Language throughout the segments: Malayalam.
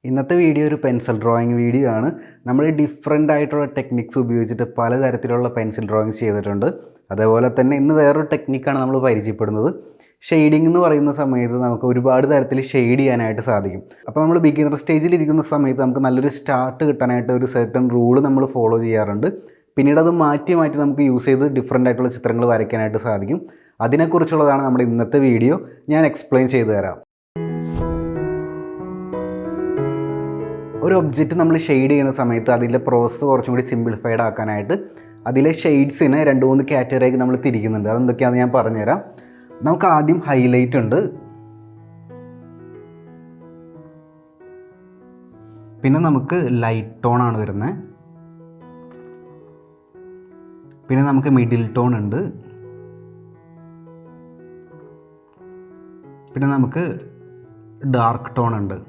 ഇന്നത്തെ വീഡിയോ ഒരു പെൻസിൽ ഡ്രോയിങ് വീഡിയോ ആണ്. നമ്മൾ ഡിഫറെൻ്റ് ആയിട്ടുള്ള ടെക്നിക്സ് ഉപയോഗിച്ചിട്ട് പലതരത്തിലുള്ള പെൻസിൽ ഡ്രോയിങ്സ് ചെയ്തിട്ടുണ്ട്. അതേപോലെ തന്നെ ഇന്ന് വേറൊരു ടെക്നിക്കാണ് നമ്മൾ പരിചയപ്പെടുന്നത്. ഷെയ്ഡിംഗ് എന്ന് പറയുന്ന സമയത്ത് നമുക്ക് ഒരുപാട് തരത്തിൽ ഷെയ്ഡ് ചെയ്യാനായിട്ട് സാധിക്കും. അപ്പോൾ നമ്മൾ ബിഗിനർ സ്റ്റേജിലിരിക്കുന്ന സമയത്ത് നമുക്ക് നല്ലൊരു സ്റ്റാർട്ട് കിട്ടാനായിട്ട് ഒരു സെർട്ടൺ റൂൾ നമ്മൾ ഫോളോ ചെയ്യാറുണ്ട്. പിന്നീട് അത് മാറ്റി നമുക്ക് യൂസ് ചെയ്ത് ഡിഫറെൻ്റ് ആയിട്ടുള്ള ചിത്രങ്ങൾ വരയ്ക്കാനായിട്ട് സാധിക്കും. അതിനെക്കുറിച്ചുള്ളതാണ് നമ്മുടെ ഇന്നത്തെ വീഡിയോ. ഞാൻ എക്സ്പ്ലെയിൻ ചെയ്തു തരാം. ഒരു ഒബ്ജക്റ്റ് നമ്മൾ ഷെയ്ഡ് ചെയ്യുന്ന സമയത്ത് അതിൻ്റെ പ്രോസസ്സ് കുറച്ചും കൂടി സിംപ്ലിഫൈഡ് ആക്കാനായിട്ട് അതിലെ ഷെയ്ഡ്സിനെ 2-3 കാറ്റഗറിയായി നമ്മൾ തിരിക്കുന്നുണ്ട്. അതെന്തൊക്കെയാണെന്ന് ഞാൻ പറഞ്ഞുതരാം. നമുക്ക് ആദ്യം ഹൈലൈറ്റ് ഉണ്ട്, പിന്നെ നമുക്ക് ലൈറ്റ് ടോൺ ആണ് വരുന്നത്, പിന്നെ നമുക്ക് മിഡിൽ ടോൺ ഉണ്ട്, പിന്നെ നമുക്ക് ഡാർക്ക് ടോൺ ഉണ്ട്.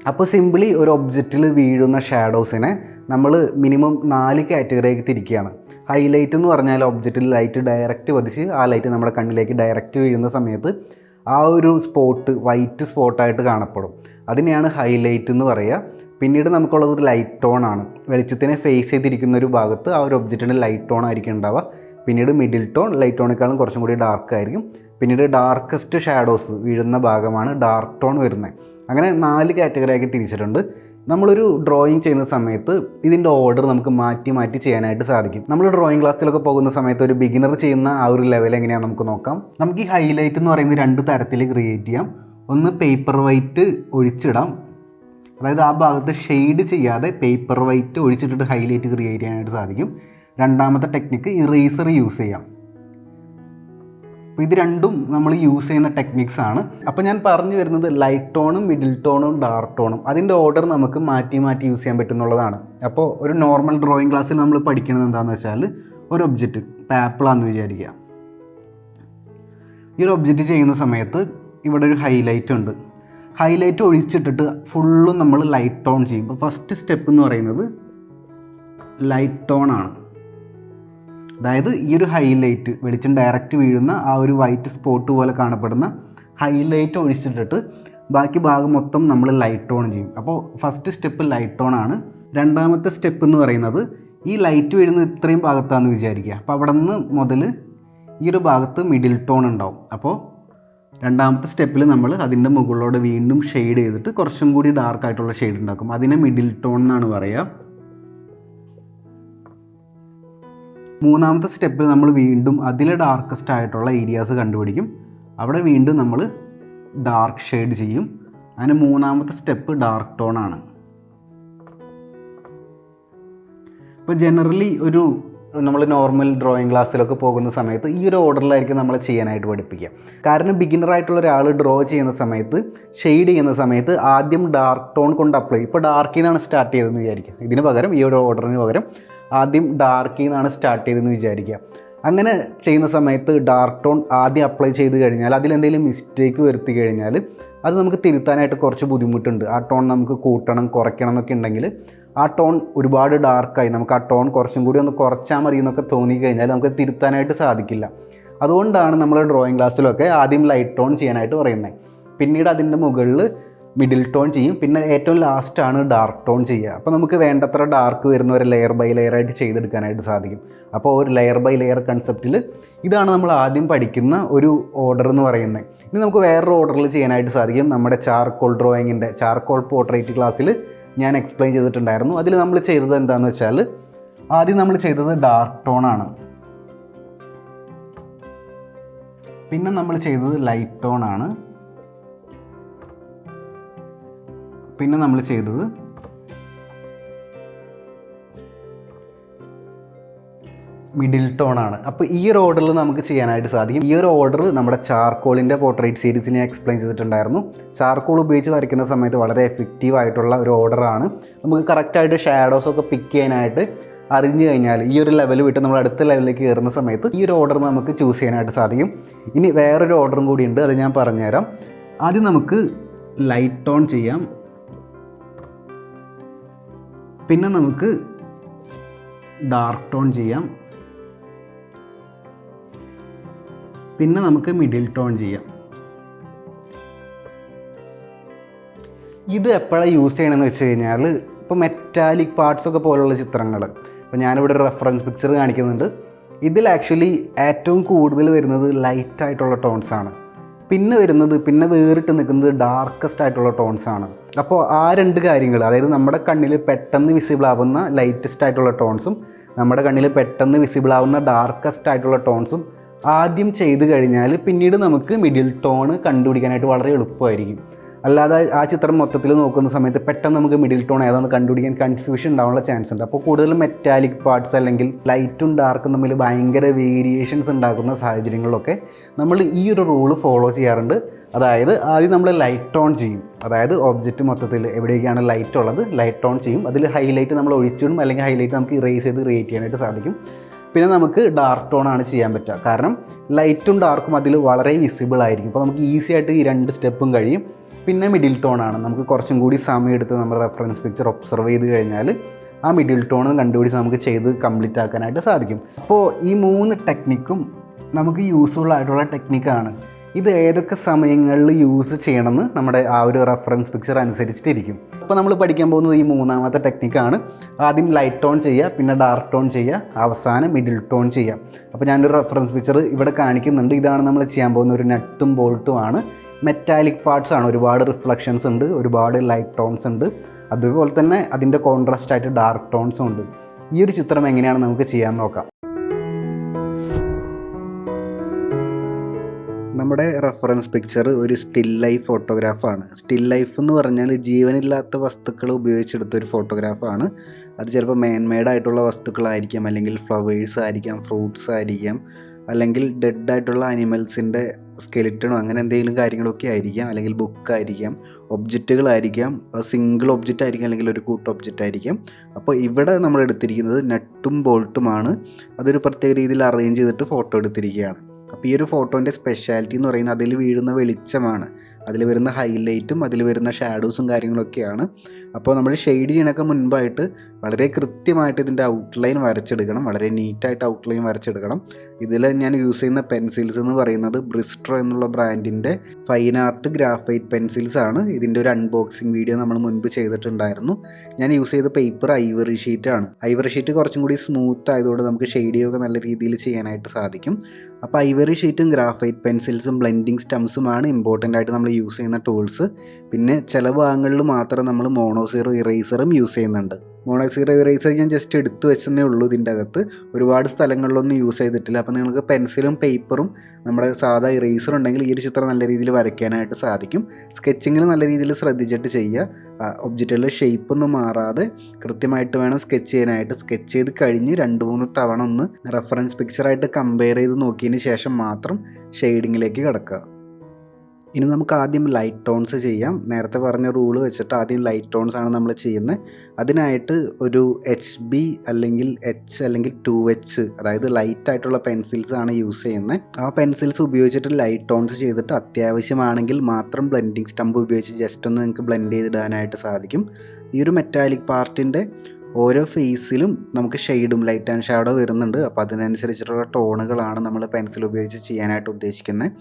അപ്പോൾ സിംപിളി ഒരു ഒബ്ജക്റ്റിൽ വീഴുന്ന ഷാഡോസിനെ നമ്മൾ മിനിമം 4 കാറ്റഗറിയായി തിരിക്കുകയാണ്. ഹൈലൈറ്റ് എന്ന് പറഞ്ഞാൽ ഒബ്ജക്റ്റിൽ ലൈറ്റ് ഡയറക്റ്റ് പതിച്ച് ആ ലൈറ്റ് നമ്മുടെ കണ്ണിലേക്ക് ഡയറക്റ്റ് വീഴുന്ന സമയത്ത് ആ ഒരു സ്പോട്ട് വൈറ്റ് സ്പോട്ടായിട്ട് കാണപ്പെടും. അതിനെയാണ് ഹൈലൈറ്റ് എന്ന് പറയുക. പിന്നീട് നമുക്കുള്ളത് ഒരു ലൈറ്റ് ടോൺ ആണ്. വെളിച്ചത്തിനെ ഫേസ് ചെയ്തിരിക്കുന്ന ഒരു ഭാഗത്ത് ആ ഒരു ഒബ്ജക്റ്റിൻ്റെ ലൈറ്റ് ടോൺ ആയിരിക്കും ഉണ്ടാവുക. പിന്നീട് മിഡിൽ ടോൺ ലൈറ്റ് ടോണേക്കാളും കുറച്ചും കൂടി ഡാർക്ക് ആയിരിക്കും. പിന്നീട് ഡാർക്കസ്റ്റ് ഷാഡോസ് വീഴുന്ന ഭാഗമാണ് ഡാർക്ക് ടോൺ വരുന്നത്. അങ്ങനെ 4 കാറ്റഗറിയാക്കി തിരിച്ചിട്ടുണ്ട്. നമ്മളൊരു ഡ്രോയിങ് ചെയ്യുന്ന സമയത്ത് ഇതിൻ്റെ ഓർഡർ നമുക്ക് മാറ്റി ചെയ്യാനായിട്ട് സാധിക്കും. നമ്മൾ ഡ്രോയിങ് ക്ലാസ്സിലൊക്കെ പോകുന്ന സമയത്ത് ഒരു ബിഗിനർ ചെയ്യുന്ന ആ ഒരു ലെവൽ എങ്ങനെയാണെന്ന് നമുക്ക് നോക്കാം. നമുക്ക് ഈ ഹൈലൈറ്റ് എന്ന് പറയുന്നത് 2 തരത്തിൽ ക്രിയേറ്റ് ചെയ്യാം. ഒന്ന് പേപ്പർ വൈറ്റ് ഒഴിച്ചിടാം, അതായത് ആ ഭാഗത്ത് ഷെയ്ഡ് ചെയ്യാതെ പേപ്പർ വൈറ്റ് ഒഴിച്ചിട്ടിട്ട് ഹൈലൈറ്റ് ക്രിയേറ്റ് ചെയ്യാനായിട്ട് സാധിക്കും. രണ്ടാമത്തെ ടെക്നിക്ക് ഇറേസർ യൂസ് ചെയ്യാം. അപ്പോൾ ഇത് രണ്ടും നമ്മൾ യൂസ് ചെയ്യുന്ന ടെക്നിക്സ് ആണ്. അപ്പോൾ ഞാൻ പറഞ്ഞു വരുന്നത് ലൈറ്റ് ടോണും മിഡിൽ ടോണും ഡാർക്ക് ടോണും അതിൻ്റെ ഓർഡർ നമുക്ക് മാറ്റി യൂസ് ചെയ്യാൻ പറ്റുന്നുള്ളതാണ്. അപ്പോൾ ഒരു നോർമൽ ഡ്രോയിങ് ക്ലാസ്സിൽ നമ്മൾ പഠിക്കുന്നത് എന്താണെന്ന് വെച്ചാൽ ഒരു ഒബ്ജക്റ്റ് ആപ്പിളാണെന്ന് വിചാരിക്കുക. ഈ ഒരു ഒബ്ജക്റ്റ് ചെയ്യുന്ന സമയത്ത് ഇവിടെ ഒരു ഹൈലൈറ്റ് ഉണ്ട്. ഹൈലൈറ്റ് ഒഴിച്ചിട്ടിട്ട് ഫുള്ളും നമ്മൾ ലൈറ്റ് ടോൺ ചെയ്യും. അപ്പോൾ ഫസ്റ്റ് സ്റ്റെപ്പ് എന്ന് പറയുന്നത് ലൈറ്റ് ടോൺ ആണ്. അതായത് ഈ ഒരു ഹൈലൈറ്റ് വെളിച്ചം ഡയറക്റ്റ് വീഴുന്ന ആ ഒരു വൈറ്റ് സ്പോട്ട് പോലെ കാണപ്പെടുന്ന ഹൈലൈറ്റ് ഒഴിച്ചിട്ടിട്ട് ബാക്കി ഭാഗം മൊത്തം നമ്മൾ ലൈറ്റ് ടോൺ ചെയ്യും. അപ്പോൾ ഫസ്റ്റ് സ്റ്റെപ്പ് ലൈറ്റ് ടോൺ ആണ്. രണ്ടാമത്തെ സ്റ്റെപ്പ് എന്ന് പറയുന്നത് ഈ ലൈറ്റ് വീഴുന്ന ഇത്രയും ഭാഗത്താണെന്ന് വിചാരിക്കുക. അപ്പോൾ അവിടെ നിന്ന് മുതൽ ഈ ഒരു ഭാഗത്ത് മിഡിൽ ടോൺ ഉണ്ടാവും. അപ്പോൾ രണ്ടാമത്തെ സ്റ്റെപ്പിൽ നമ്മൾ അതിൻ്റെ മുകളിലോട് വീണ്ടും ഷെയ്ഡ് ചെയ്തിട്ട് കുറച്ചും കൂടി ഡാർക്കായിട്ടുള്ള ഷെയ്ഡ് ഉണ്ടാക്കും. അതിനെ മിഡിൽ ടോൺ എന്നാണ് പറയുക. മൂന്നാമത്തെ സ്റ്റെപ്പിൽ നമ്മൾ വീണ്ടും അതിലെ ഡാർക്കസ്റ്റ് ആയിട്ടുള്ള ഏരിയാസ് കണ്ടുപിടിക്കും. അവിടെ വീണ്ടും നമ്മൾ ഡാർക്ക് ഷെയ്ഡ് ചെയ്യും. അതിന് മൂന്നാമത്തെ സ്റ്റെപ്പ് ഡാർക്ക് ടോൺ ആണ്. ഇപ്പോൾ ജനറലി നമ്മൾ നോർമൽ ഡ്രോയിങ് ക്ലാസ്സിലൊക്കെ പോകുന്ന സമയത്ത് ഈ ഒരു ഓർഡറിലായിരിക്കും നമ്മൾ ചെയ്യാനായിട്ട് പഠിപ്പിക്കുക. കാരണം ബിഗിനറായിട്ടുള്ള ഒരാൾ ഡ്രോ ചെയ്യുന്ന സമയത്ത് ഷെയ്ഡ് ചെയ്യുന്ന സമയത്ത് ആദ്യം ഡാർക്ക് ടോൺ കൊണ്ട് അപ്ലൈ, ഇപ്പോൾ ഡാർക്കിൽ നിന്നാണ് സ്റ്റാർട്ട് ചെയ്തതെന്ന് വിചാരിക്കുക. ഇതിന് പകരം ഈ ഒരു ഓർഡറിന് പകരം ആദ്യം ഡാർക്കിൽ നിന്നാണ് സ്റ്റാർട്ട് ചെയ്തതെന്ന് വിചാരിക്കുക. അങ്ങനെ ചെയ്യുന്ന സമയത്ത് ഡാർക്ക് ടോൺ ആദ്യം അപ്ലൈ ചെയ്ത് കഴിഞ്ഞാൽ അതിലെന്തെങ്കിലും മിസ്റ്റേക്ക് വരുത്തി കഴിഞ്ഞാൽ അത് നമുക്ക് തിരുത്താനായിട്ട് കുറച്ച് ബുദ്ധിമുട്ടുണ്ട്. ആ ടോൺ നമുക്ക് കൂട്ടണം കുറയ്ക്കണം എന്നൊക്കെ ഉണ്ടെങ്കിൽ ആ ടോൺ ഒരുപാട് ഡാർക്കായി നമുക്ക് ആ ടോൺ കുറച്ചും കൂടി ഒന്ന് കുറച്ചാൽ മതി എന്നൊക്കെ തോന്നിക്കഴിഞ്ഞാൽ നമുക്ക് തിരുത്താനായിട്ട് സാധിക്കില്ല. അതുകൊണ്ടാണ് നമ്മൾ ഡ്രോയിങ് ക്ലാസ്സിലൊക്കെ ആദ്യം ലൈറ്റ് ടോൺ ചെയ്യാനായിട്ട് പറയുന്നത്. പിന്നീട് അതിൻ്റെ മുകളിൽ മിഡിൽ ടോൺ ചെയ്യും. പിന്നെ ഏറ്റവും ലാസ്റ്റാണ് ഡാർക്ക് ടോൺ ചെയ്യുക. അപ്പോൾ നമുക്ക് വേണ്ടത്ര ഡാർക്ക് വരുന്ന ഒരു ലെയർ ബൈ ലെയർ ആയിട്ട് ചെയ്തെടുക്കാനായിട്ട് സാധിക്കും. അപ്പോൾ ഒരു ലെയർ ബൈ ലെയർ കൺസെപ്റ്റിൽ ഇതാണ് നമ്മൾ ആദ്യം പഠിക്കുന്ന ഒരു ഓർഡർ എന്ന് പറയുന്നത്. ഇനി നമുക്ക് വേറൊരു ഓർഡറിൽ ചെയ്യാനായിട്ട് സാധിക്കും. നമ്മുടെ ചാർക്കോൾ ഡ്രോയിങ്ങിൻ്റെ ചാർക്കോൾ പോർട്രേറ്റ് ക്ലാസ്സിൽ ഞാൻ എക്സ്പ്ലെയിൻ ചെയ്തിട്ടുണ്ടായിരുന്നു. അതിൽ നമ്മൾ ചെയ്തത് എന്താണെന്ന് വെച്ചാൽ ആദ്യം നമ്മൾ ചെയ്തത് ഡാർക്ക് ടോൺ ആണ്. പിന്നെ നമ്മൾ ചെയ്തത് ലൈറ്റ് ടോൺ ആണ്. പിന്നെ നമ്മൾ ചെയ്തത് മിഡിൽ ടോൺ ആണ്. അപ്പോൾ ഈ ഒരു ഓർഡറിൽ നമുക്ക് ചെയ്യാനായിട്ട് സാധിക്കും. ഈ ഒരു ഓർഡർ നമ്മുടെ ചാർക്കോളിൻ്റെ പോർട്രേറ്റ് സീരീസിനെ എക്സ്പ്ലെയിൻ ചെയ്തിട്ടുണ്ടായിരുന്നു. ചാർക്കോൾ ഉപയോഗിച്ച് വരയ്ക്കുന്ന സമയത്ത് വളരെ എഫക്റ്റീവ് ആയിട്ടുള്ള ഒരു ഓർഡറാണ്. നമുക്ക് കറക്റ്റായിട്ട് ഷാഡോസൊക്കെ പിക്ക് ചെയ്യാനായിട്ട് അറിഞ്ഞു കഴിഞ്ഞാൽ ഈ ഒരു ലെവൽ വിട്ട് നമ്മൾ അടുത്ത ലെവലിലേക്ക് കയറുന്ന സമയത്ത് ഈ ഒരു ഓർഡർ നമുക്ക് ചൂസ് ചെയ്യാനായിട്ട് സാധിക്കും. ഇനി വേറൊരു ഓർഡറും കൂടിയുണ്ട്, അത് ഞാൻ പറഞ്ഞുതരാം. ആദ്യം നമുക്ക് ലൈറ്റ് ടോൺ ചെയ്യാം. പിന്നെ നമുക്ക് ഡാർക്ക് ടോൺ ചെയ്യാം. പിന്നെ നമുക്ക് മിഡിൽ ടോൺ ചെയ്യാം. ഇത് എപ്പോഴാണ് യൂസ് ചെയ്യണമെന്ന് വെച്ച് കഴിഞ്ഞാൽ ഇപ്പോൾ മെറ്റാലിക് പാർട്സൊക്കെ പോലുള്ള ചിത്രങ്ങൾ, ഇപ്പോൾ ഞാനിവിടെ ഒരു റെഫറൻസ് പിക്ചർ കാണിക്കുന്നുണ്ട്. ഇതിൽ ആക്ച്വലി ഏറ്റവും കൂടുതൽ വരുന്നത് ലൈറ്റായിട്ടുള്ള ടോൺസാണ്. പിന്നെ വേറിട്ട് നിൽക്കുന്നത് ഡാർക്കസ്റ്റ് ആയിട്ടുള്ള ടോൺസാണ്. അപ്പോൾ ആ രണ്ട് കാര്യങ്ങൾ, അതായത് നമ്മുടെ കണ്ണിൽ പെട്ടെന്ന് വിസിബിൾ ആവുന്ന ലൈറ്റസ്റ്റ് ആയിട്ടുള്ള ടോൺസും നമ്മുടെ കണ്ണിൽ പെട്ടെന്ന് വിസിബിൾ ആവുന്ന ഡാർക്കസ്റ്റ് ആയിട്ടുള്ള ടോൺസും ആദ്യം ചെയ്ത് കഴിഞ്ഞാൽ പിന്നീട് നമുക്ക് മിഡിൽ ടോൺ കണ്ടുപിടിക്കാനായിട്ട് വളരെ എളുപ്പമായിരിക്കും. അല്ലാതെ ആ ചിത്രം മൊത്തത്തിൽ നോക്കുന്ന സമയത്ത് പെട്ടെന്ന് നമുക്ക് മിഡിൽ ടോൺ ഏതാണെന്ന് കണ്ടുപിടിക്കാൻ കൺഫ്യൂഷൻ ഉണ്ടാവാനുള്ള ചാൻസ് ഉണ്ട്. അപ്പോൾ കൂടുതലും മെറ്റാലിക് പാർട്സ് അല്ലെങ്കിൽ ലൈറ്റും ഡാർക്കും തമ്മിൽ ഭയങ്കര വേരിയേഷൻസ് ഉണ്ടാക്കുന്ന സാഹചര്യങ്ങളിലൊക്കെ നമ്മൾ ഈ ഒരു റൂള് ഫോളോ ചെയ്യാറുണ്ട്. അതായത് ആദ്യം നമ്മൾ ലൈറ്റ് ഓൺ ചെയ്യും. അതായത് ഒബ്ജക്റ്റ് മൊത്തത്തിൽ എവിടെയൊക്കെയാണ് ലൈറ്റ് ഉള്ളത് ലൈറ്റ് ഓൺ ചെയ്യും. അതിൽ ഹൈലൈറ്റ് നമ്മൾ ഒഴിച്ചിടും, അല്ലെങ്കിൽ ഹൈലൈറ്റ് നമുക്ക് ഇറേസ് ചെയ്ത് ക്രിയേറ്റ് ചെയ്യാനായിട്ട് സാധിക്കും. പിന്നെ നമുക്ക് ഡാർക്ക് ടോൺ ആണ് ചെയ്യാൻ പറ്റുക, കാരണം ലൈറ്റും ഡാർക്കും അതിൽ വളരെ വിസിബിൾ ആയിരിക്കും. അപ്പോൾ നമുക്ക് ഈസി ആയിട്ട് ഈ രണ്ട് സ്റ്റെപ്പും കഴിയും. പിന്നെ മിഡിൽ ടോൺ ആണ്, നമുക്ക് കുറച്ചും കൂടി സമയം എടുത്ത് നമ്മൾ റെഫറൻസ് പിക്ചർ ഒബ്സർവ് ചെയ്ത് കഴിഞ്ഞാൽ ആ മിഡിൽ ടോൺ കണ്ടുപിടിച്ച് നമുക്ക് ചെയ്ത് കംപ്ലീറ്റ് ആക്കാനായിട്ട് സാധിക്കും. അപ്പോൾ ഈ 3 ടെക്നിക്കും നമുക്ക് യൂസ്ഫുൾ ആയിട്ടുള്ള ടെക്നിക്കാണ്. ഇത് ഏതൊക്കെ സമയങ്ങളിൽ യൂസ് ചെയ്യണമെന്ന് നമ്മുടെ ആ ഒരു റെഫറൻസ് പിക്ചർ അനുസരിച്ചിട്ടിരിക്കും. അപ്പോൾ നമ്മൾ പഠിക്കാൻ പോകുന്നത് ഈ 3ാമത്തെ ടെക്നിക്കാണ്. ആദ്യം ലൈറ്റ് ടോൺ ചെയ്യുക, പിന്നെ ഡാർക്ക് ടോൺ ചെയ്യുക, അവസാനം മിഡിൽ ടോൺ ചെയ്യുക. അപ്പോൾ ഞാനൊരു റെഫറൻസ് പിക്ചർ ഇവിടെ കാണിക്കുന്നുണ്ട്. ഇതാണ് നമ്മൾ ചെയ്യാൻ പോകുന്ന ഒരു നട്ടും ബോൾട്ടും ആണ്. മെറ്റാലിക് പാർട്സ് ആണ്, ഒരുപാട് റിഫ്ലക്ഷൻസ് ഉണ്ട്, ഒരുപാട് ലൈറ്റ് ടോൺസ് ഉണ്ട്, അതുപോലെ തന്നെ അതിൻ്റെ കോൺട്രാസ്റ്റ് ആയിട്ട് ഡാർക്ക് ടോൺസും ഉണ്ട്. ഈ ഒരു ചിത്രം എങ്ങനെയാണ് നമുക്ക് ചെയ്യാൻ നോക്കാം. നമ്മുടെ റെഫറൻസ് പിക്ചർ ഒരു സ്റ്റിൽ ലൈഫ് ഫോട്ടോഗ്രാഫാണ്. സ്റ്റിൽ ലൈഫ് എന്ന് പറഞ്ഞാൽ ജീവനില്ലാത്ത വസ്തുക്കൾ ഉപയോഗിച്ചെടുത്തൊരു ഫോട്ടോഗ്രാഫാണ്. അത് ചിലപ്പോൾ മാൻമെയ്ഡായിട്ടുള്ള വസ്തുക്കളായിരിക്കാം, അല്ലെങ്കിൽ ഫ്ലവേഴ്സ് ആയിരിക്കാം, ഫ്രൂട്ട്സ് ആയിരിക്കാം, അല്ലെങ്കിൽ ഡെഡായിട്ടുള്ള അനിമൽസിൻ്റെ സ്കെലിറ്റണോ അങ്ങനെ എന്തെങ്കിലും കാര്യങ്ങളൊക്കെ ആയിരിക്കാം, അല്ലെങ്കിൽ ബുക്കായിരിക്കാം, ഒബ്ജക്റ്റുകളായിരിക്കാം, സിംഗിൾ ഒബ്ജക്റ്റ് ആയിരിക്കാം, അല്ലെങ്കിൽ ഒരു കൂട്ട് ഒബ്ജക്റ്റ് ആയിരിക്കാം. അപ്പോൾ ഇവിടെ നമ്മൾ എടുത്തിരിക്കുന്നത് നട്ടും ബോൾട്ടുമാണ്. അതൊരു പ്രത്യേക രീതിയിൽ അറേഞ്ച് ചെയ്തിട്ട് ഫോട്ടോ എടുത്തിരിക്കുകയാണ്. അപ്പോൾ ഈ ഒരു ഫോട്ടോൻ്റെ സ്പെഷ്യാലിറ്റി എന്ന് പറയുന്നത് അതിൽ വീഴുന്ന വെളിച്ചമാണ്, അതിൽ വരുന്ന ഹൈലൈറ്റും അതിൽ വരുന്ന ഷാഡോസും കാര്യങ്ങളൊക്കെയാണ്. അപ്പോൾ നമ്മൾ ഷെയ്ഡ് ചെയ്യണൊക്കെ മുൻപായിട്ട് വളരെ കൃത്യമായിട്ട് ഇതിൻ്റെ ഔട്ട്ലൈൻ വരച്ചെടുക്കണം, വളരെ നീറ്റായിട്ട് ഔട്ട്ലൈൻ വരച്ചെടുക്കണം. ഇതിൽ ഞാൻ യൂസ് ചെയ്യുന്ന പെൻസിൽസ് എന്ന് പറയുന്നത് ബ്രിസ്ട്രോ എന്നുള്ള ബ്രാൻഡിൻ്റെ ഫൈൻ ആർട്ട് ഗ്രാഫൈറ്റ് പെൻസിൽസ് ആണ്. ഇതിൻ്റെ ഒരു അൺബോക്സിങ് വീഡിയോ നമ്മൾ മുൻപ് ചെയ്തിട്ടുണ്ടായിരുന്നു. ഞാൻ യൂസ് ചെയ്ത പേപ്പർ ഐവറി ഷീറ്റാണ്. ഐവറി ഷീറ്റ് കുറച്ചും കൂടി സ്മൂത്ത് ആയതുകൊണ്ട് നമുക്ക് ഷെയ്ഡ് ചെയ്യുക നല്ല രീതിയിൽ ചെയ്യാനായിട്ട് സാധിക്കും. അപ്പോൾ ഐവറി ഷീറ്റും ഗ്രാഫൈറ്റ് പെൻസിൽസും ബ്ലെൻഡിങ് സ്റ്റംസുമാണ് ഇമ്പോർട്ടൻ്റ് ആയിട്ട് നമ്മൾ യൂസ് ചെയ്യുന്ന ടൂൾസ്. പിന്നെ ചില ഭാഗങ്ങളിൽ മാത്രം നമ്മൾ മോണോസീറോ ഇറേസറും യൂസ് ചെയ്യുന്നുണ്ട്. മോണോസീറോ ഇറേസർ ഞാൻ ജസ്റ്റ് എടുത്തു വെച്ചതേ ഉള്ളൂ. ഇതിൻ്റെ അകത്ത് ഒരുപാട് സ്ഥലങ്ങളിലൊന്നും യൂസ് ചെയ്തിട്ടില്ല. അപ്പോൾ നിങ്ങൾക്ക് പെൻസിലും പേപ്പറും നമ്മുടെ സാധാ ഇറേസർ ഉണ്ടെങ്കിൽ ഈ ഒരു ചിത്രം നല്ല രീതിയിൽ വരയ്ക്കാനായിട്ട് സാധിക്കും. സ്കെച്ചിങ്ങിൽ നല്ല രീതിയിൽ ശ്രദ്ധിച്ചിട്ട് ചെയ്യുക. ഒബ്ജക്റ്റുകളുടെ ഷേപ്പൊന്നും മാറാതെ കൃത്യമായിട്ട് വേണം സ്കെച്ച് ചെയ്യാനായിട്ട്. സ്കെച്ച് ചെയ്ത് കഴിഞ്ഞ് 2-3 തവണ ഒന്ന് റെഫറൻസ് പിക്ചറായിട്ട് കമ്പയർ ചെയ്ത് നോക്കിയതിന് ശേഷം മാത്രം ഷെയ്ഡിങ്ങിലേക്ക് കിടക്കുക. ഇനി നമുക്ക് ആദ്യം ലൈറ്റ് ടോൺസ് ചെയ്യാം. നേരത്തെ പറഞ്ഞ റൂള് വെച്ചിട്ട് ആദ്യം ലൈറ്റ് ടോൺസ് ആണ് നമ്മൾ ചെയ്യുന്നത്. അതിനായിട്ട് ഒരു HB അല്ലെങ്കിൽ H അല്ലെങ്കിൽ 2H, അതായത് ലൈറ്റ് ആയിട്ടുള്ള പെൻസിൽസ് ആണ് യൂസ് ചെയ്യുന്നത്. ആ പെൻസിൽസ് ഉപയോഗിച്ചിട്ട് ലൈറ്റ് ടോൺസ് ചെയ്തിട്ട് അത്യാവശ്യമാണെങ്കിൽ മാത്രം ബ്ലെൻഡിങ് സ്റ്റംപ് ഉപയോഗിച്ച് ജസ്റ്റ് ഒന്ന് നിങ്ങൾക്ക് ബ്ലെൻഡ് ചെയ്തിടാനായിട്ട് സാധിക്കും. ഈ ഒരു മെറ്റാലിക് പാർട്ടിൻ്റെ ഓരോ ഫേസിലും നമുക്ക് ഷെയ്ഡും ലൈറ്റ് ആൻഡ് ഷാഡോ വരുന്നുണ്ട്. അപ്പോൾ അതിനനുസരിച്ചിട്ടുള്ള ടോണുകളാണ് നമ്മൾ പെൻസിൽ ഉപയോഗിച്ച് ചെയ്യാനായിട്ട് ഉദ്ദേശിക്കുന്നത്.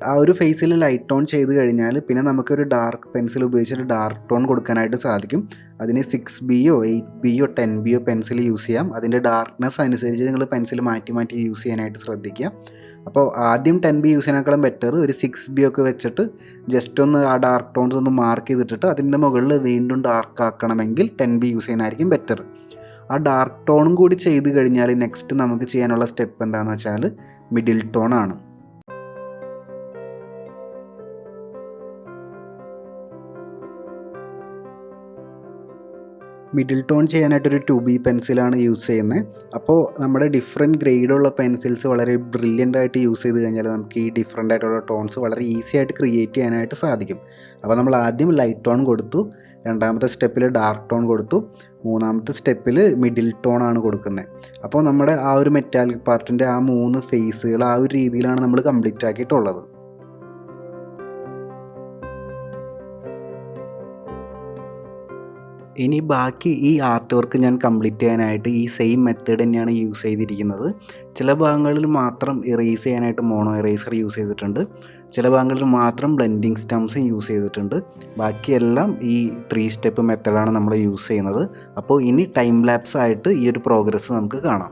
ആ ഒരു ഫേസിൽ ലൈറ്റ് ടോൺ ചെയ്ത് കഴിഞ്ഞാൽ പിന്നെ നമുക്കൊരു ഡാർക്ക് പെൻസിൽ ഉപയോഗിച്ചിട്ട് ഡാർക്ക് ടോൺ കൊടുക്കാനായിട്ട് സാധിക്കും. അതിന് 6Bയോ 8Bയോ 10Bയോ പെൻസിൽ യൂസ് ചെയ്യാം. അതിൻ്റെ ഡാർക്ക്നെസ് അനുസരിച്ച് നിങ്ങൾ പെൻസിൽ മാറ്റി മാറ്റി യൂസ് ചെയ്യാനായിട്ട് ശ്രദ്ധിക്കുക. അപ്പോൾ ആദ്യം 10B യൂസ് ചെയ്യാനേക്കാളും ബെറ്റർ ഒരു 6B ഒക്കെ വെച്ചിട്ട് ജസ്റ്റ് ഒന്ന് ആ ഡാർക്ക് ടോൺസ് ഒന്ന് മാർക്ക് ചെയ്തിട്ടിട്ട് അതിൻ്റെ മുകളിൽ വീണ്ടും ഡാർക്ക് ആക്കണമെങ്കിൽ 10B യൂസ് ചെയ്യാനായിരിക്കും ബെറ്റർ. ആ ഡാർക്ക് ടോണും കൂടി ചെയ്ത് കഴിഞ്ഞാൽ നെക്സ്റ്റ് നമുക്ക് ചെയ്യാനുള്ള സ്റ്റെപ്പ് എന്താണെന്ന് വെച്ചാൽ മിഡിൽ ടോൺ ആണ്. മിഡിൽ ടോൺ ചെയ്യാനായിട്ടൊരു 2B പെൻസിലാണ് യൂസ് ചെയ്യുന്നത്. അപ്പോൾ നമ്മുടെ ഡിഫറെൻറ്റ് ഗ്രേഡുള്ള പെൻസിൽസ് വളരെ ബ്രില്യൻ്റ് ആയിട്ട് യൂസ് ചെയ്ത് കഴിഞ്ഞാൽ നമുക്ക് ഈ ഡിഫറെൻ്റ് ആയിട്ടുള്ള ടോൺസ് വളരെ ഈസി ആയിട്ട് ക്രിയേറ്റ് ചെയ്യാനായിട്ട് സാധിക്കും. അപ്പോൾ നമ്മൾ ആദ്യം ലൈറ്റ് ടോൺ കൊടുത്തു, രണ്ടാമത്തെ സ്റ്റെപ്പിൽ ഡാർക്ക് ടോൺ കൊടുത്തു, മൂന്നാമത്തെ സ്റ്റെപ്പിൽ മിഡിൽ ടോൺ ആണ് കൊടുക്കുന്നത്. അപ്പോൾ നമ്മുടെ ആ ഒരു മെറ്റാലിക് പാർട്ടിൻ്റെ ആ 3 ഫേസുകൾ ആ ഒരു രീതിയിലാണ് നമ്മൾ കംപ്ലീറ്റ് ആക്കിയിട്ടുള്ളത്. ഇനി ബാക്കി ഈ ആർട്ട് വർക്ക് ഞാൻ കംപ്ലീറ്റ് ചെയ്യാനായിട്ട് ഈ സെയിം മെത്തേഡ് തന്നെയാണ് യൂസ് ചെയ്തിരിക്കുന്നത്. ചില ഭാഗങ്ങളിൽ മാത്രം ഇറേസ് ചെയ്യാനായിട്ട് മോണോ ഇറേസർ യൂസ് ചെയ്തിട്ടുണ്ട്. ചില ഭാഗങ്ങളിൽ മാത്രം ബ്ലെൻഡിങ് സ്റ്റംസും യൂസ് ചെയ്തിട്ടുണ്ട്. ബാക്കിയെല്ലാം ഈ 3 സ്റ്റെപ്പ് മെത്തഡാണ് നമ്മൾ യൂസ് ചെയ്യുന്നത്. അപ്പോൾ ഇനി ടൈം ലാപ്സ് ആയിട്ട് ഈ ഒരു പ്രോഗ്രസ് നമുക്ക് കാണാം.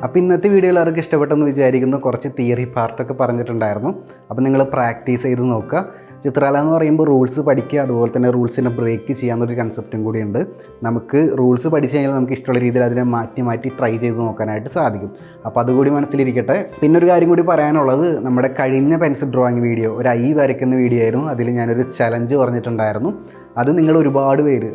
അപ്പോൾ ഇന്നത്തെ വീഡിയോ എല്ലാവർക്കും ഇഷ്ടപ്പെട്ടെന്ന് വിചാരിക്കുന്നു. കുറച്ച് തിയറി പാർട്ടൊക്കെ പറഞ്ഞിട്ടുണ്ടായിരുന്നു. അപ്പോൾ നിങ്ങൾ പ്രാക്ടീസ് ചെയ്ത് നോക്കുക. ചിത്രകല എന്ന് പറയുമ്പോൾ റൂൾസ് പഠിക്കുക, അതുപോലെ തന്നെ റൂൾസിനെ ബ്രേക്ക് ചെയ്യാമെന്നൊരു കൺസെപ്റ്റും കൂടിയുണ്ട്. നമുക്ക് റൂൾസ് പഠിച്ചു കഴിഞ്ഞാൽ നമുക്ക് ഇഷ്ടമുള്ള രീതിയിൽ അതിനെ മാറ്റി ട്രൈ ചെയ്ത് നോക്കാനായിട്ട് സാധിക്കും. അപ്പോൾ അതുകൂടി മനസ്സിലിരിക്കട്ടെ. പിന്നെ ഒരു കാര്യം കൂടി പറയാനുള്ളത്, നമ്മുടെ കഴിഞ്ഞ പെൻസിൽ ഡ്രോയിങ് വീഡിയോ ഒരു ഐ വരയ്ക്കുന്ന വീഡിയോ ആയിരുന്നു. അതിൽ ഞാനൊരു ചലഞ്ച് പറഞ്ഞിട്ടുണ്ടായിരുന്നു. അത് നിങ്ങൾ ഒരുപാട് പേര്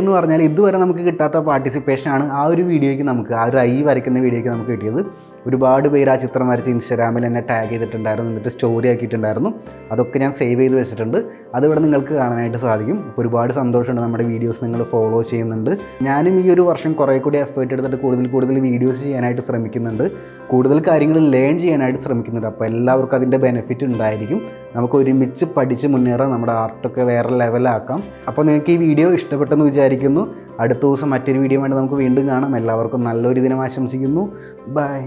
എന്ന് പറഞ്ഞാൽ ഇതുവരെ നമുക്ക് കിട്ടാത്ത പാർട്ടിസിപ്പേഷനാണ് ആ ഒരു വീഡിയോയ്ക്ക് ആ ഒരു ഐ വരയ്ക്കുന്ന വീഡിയോയ്ക്ക് നമുക്ക് കിട്ടിയത്. ഒരുപാട് പേര് ആ ചിത്രം വരച്ച് ഇൻസ്റ്റാഗ്രാമിൽ എന്നെ ടാഗ് ചെയ്തിട്ടുണ്ടായിരുന്നു, എന്നിട്ട് സ്റ്റോറി ആക്കിയിട്ടുണ്ടായിരുന്നു. അതൊക്കെ ഞാൻ സേവ് ചെയ്ത് വെച്ചിട്ടുണ്ട്. അതിവിടെ നിങ്ങൾക്ക് കാണാനായിട്ട് സാധിക്കും. അപ്പോൾ ഒരുപാട് സന്തോഷമുണ്ട് നമ്മുടെ വീഡിയോസ് നിങ്ങൾ ഫോളോ ചെയ്യുന്നുണ്ട്. ഞാനും ഈ ഒരു വർഷം കുറേ കൂടി എഫേർട്ട് എടുത്തിട്ട് കൂടുതൽ വീഡിയോസ് ചെയ്യാനായിട്ട് ശ്രമിക്കുന്നുണ്ട്, കൂടുതൽ കാര്യങ്ങൾ ലേൺ ചെയ്യാനായിട്ട് ശ്രമിക്കുന്നുണ്ട്. അപ്പോൾ എല്ലാവർക്കും അതിൻ്റെ ബെനിഫിറ്റ് ഉണ്ടായിരിക്കും. നമുക്ക് ഒരുമിച്ച് പഠിച്ച് മുന്നേറാം, നമ്മുടെ ആർട്ടൊക്കെ വേറെ ലെവലാക്കാം. അപ്പോൾ നിങ്ങൾക്ക് ഈ വീഡിയോ ഇഷ്ടപ്പെട്ടെന്ന് വിചാരിക്കുന്നു. അടുത്ത ദിവസം മറ്റൊരു വീഡിയോ വേണ്ടി നമുക്ക് വീണ്ടും കാണാം. എല്ലാവർക്കും നല്ലൊരു ദിനം ആശംസിക്കുന്നു. ബൈ.